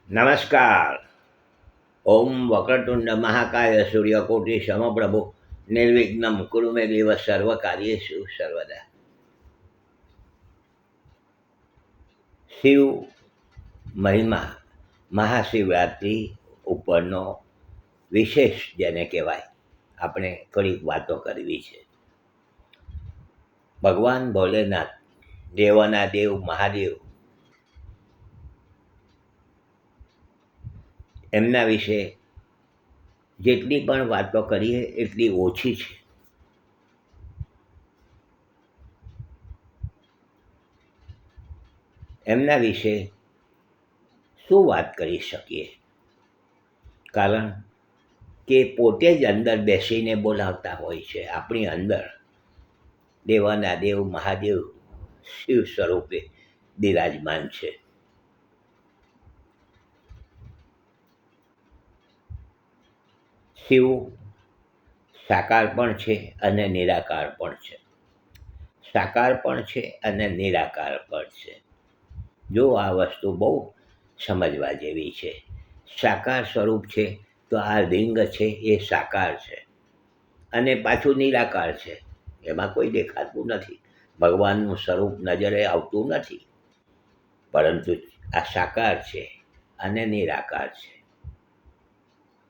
નમસ્કાર. ઓમ વક્રતુંડ મહાકાય સૂર્યકોટિ સમપ્રભુ નિર્વિઘ્નમ કુરુ મે દેવ સર્વ કાર્યેષુ સર્વદા. શિવ મહિમા મહાશિવરાત્રિ ઉપરનો વિશેષ જેને કહેવાય આપણે થોડીક વાતો કરવી છે. ભગવાન ભોલેનાથ દેવોના દેવ મહાદેવ એમના વિશે જેટલી પણ વાતો કરીએ એટલી ઓછી છે. એમના વિશે શું વાત કરી શકીએ, કારણ કે પોતે જ અંદર બેસીને બોલાવતા હોય છે. આપણી અંદર દેવાના દેવ મહાદેવ શિવ સ્વરૂપે બિરાજમાન છે. શિવ સાકાર પણ છે અને નિરાકાર પણ છે. સાકાર પણ છે અને નિરાકાર પણ છે. જો આ વસ્તુ બહુ સમજવા જેવી છે. સાકાર સ્વરૂપ છે તો આ લિંગ છે એ સાકાર છે અને પાછું નિરાકાર છે. એમાં કોઈ દેખાતું નથી, ભગવાનનું સ્વરૂપ નજરે આવતું નથી, પરંતુ આ સાકાર છે અને નિરાકાર છે.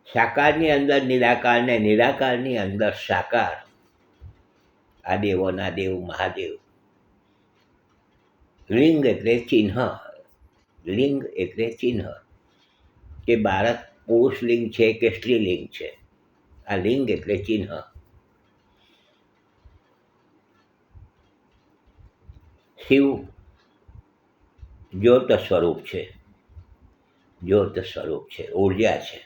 સાકારની અંદર નિરાકાર ને નિરાકારની અંદર સાકાર. આ દેવોના દેવ મહાદેવ. લિંગ એટલે ચિહ્ન. લિંગ એટલે ચિહ્ન કે બાળક પુરુષ લિંગ છે કે સ્ત્રીલિંગ છે. આ લિંગ એટલે ચિહ્ન. શિવ જ્યોત સ્વરૂપ છે. જ્યોત સ્વરૂપ છે, ઉર્જા છે.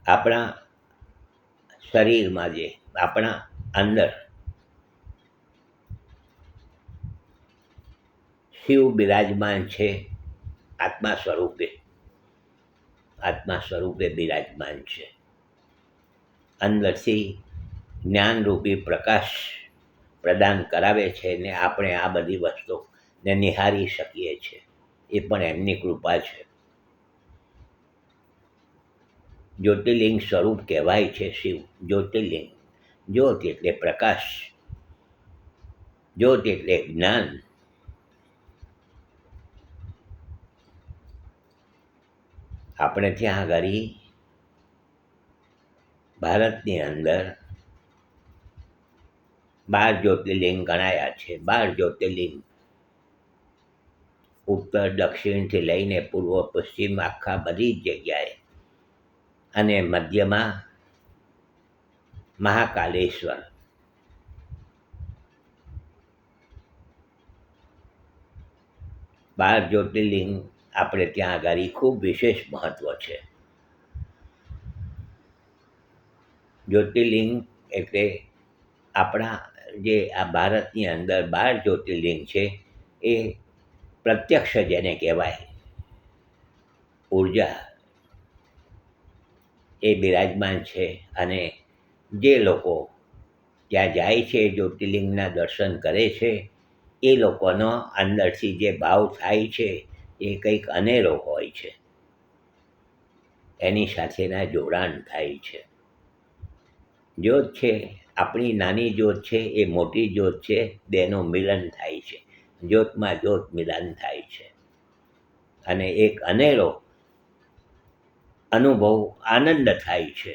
આપણા શરીરમાં જે આપણા અંદર શિવ બિરાજમાન છે, આત્મા સ્વરૂપે. આત્મા સ્વરૂપે બિરાજમાન છે. અંદરથી જ્ઞાનરૂપી પ્રકાશ પ્રદાન કરાવે છે ને આપણે આ બધી વસ્તુને નિહાળી શકીએ છીએ. એ પણ એમની કૃપા છે. જ્યોતિર્લિંગ સ્વરૂપ કહેવાય છે શિવ. જ્યોતિર્લિંગ, જ્યોત એટલે પ્રકાશ, જ્યોત એટલે જ્ઞાન. આપણે ત્યાં આગળ ભારતની અંદર 12 જ્યોતિર્લિંગ ગણાયા છે. 12 જ્યોતિર્લિંગ ઉત્તર દક્ષિણથી લઈને પૂર્વ પશ્ચિમ આખા બધી જ જગ્યાએ, અને મધ્યમાં મહાકાલેશ્વર. બાર જ્યોતિર્લિંગ આપણે ત્યાં આગળ ખૂબ વિશેષ મહત્વ છે. જ્યોતિર્લિંગ એટલે આપણા જે આ ભારતની અંદર 12 જ્યોતિર્લિંગ છે એ પ્રત્યક્ષ જેને કહેવાય ઉર્જા એ બિરાજમાન છે. અને જે લોકો ત્યાં જાય છે, જ્યોતિર્લિંગના દર્શન કરે છે, એ લોકોનો અંદરથી જે ભાવ થાય છે એ કંઈક અનેરો હોય છે. એની સાથેના જોડાણ થાય છે. જ્યોત છે, આપણી નાની જ્યોત છે એ મોટી જ્યોત છે, બેનું મિલન થાય છે. જ્યોતમાં જ્યોત મિલન થાય છે અને એક અનેરો અનુભવ, આનંદ થાય છે.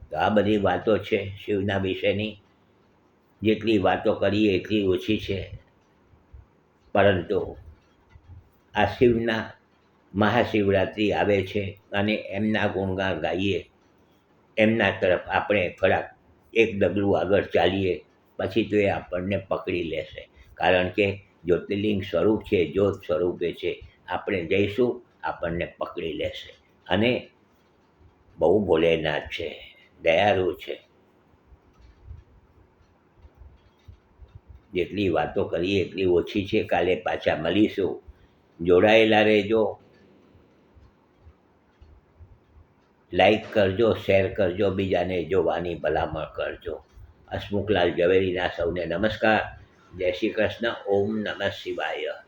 તો આ બધી વાતો છે શિવના વિશેની. જેટલી વાતો કરીએ એટલી ઓછી છે, પરંતુ આ શિવના મહાશિવરાત્રિ આવે છે અને એમના ગુણગાન ગાઈએ, એમના તરફ આપણે થોડાક એક ડગલું આગળ ચાલીએ, પછી તો એ આપણને પકડી લેશે. કારણ કે જ્યોતિર્લિંગ સ્વરૂપ છે, જ્યોત સ્વરૂપે છે. આપણે જઈશું, આપણને પકડી લેશે. અને બહુ ભોલેનાથ છે, દયાળુ છે. જેટલી વાતો કરીએ એટલી ઓછી છે. કાલે પાછા મળીશું. જોડાયેલા રહેજો. લાઈક કરજો, શેર કરજો, બીજાને જોવાની ભલામણ કરજો. હસમુખલાલ ઝવેરીના સૌને નમસ્કાર. જય શ્રી કૃષ્ણ. ઓમ નમઃ શિવાય.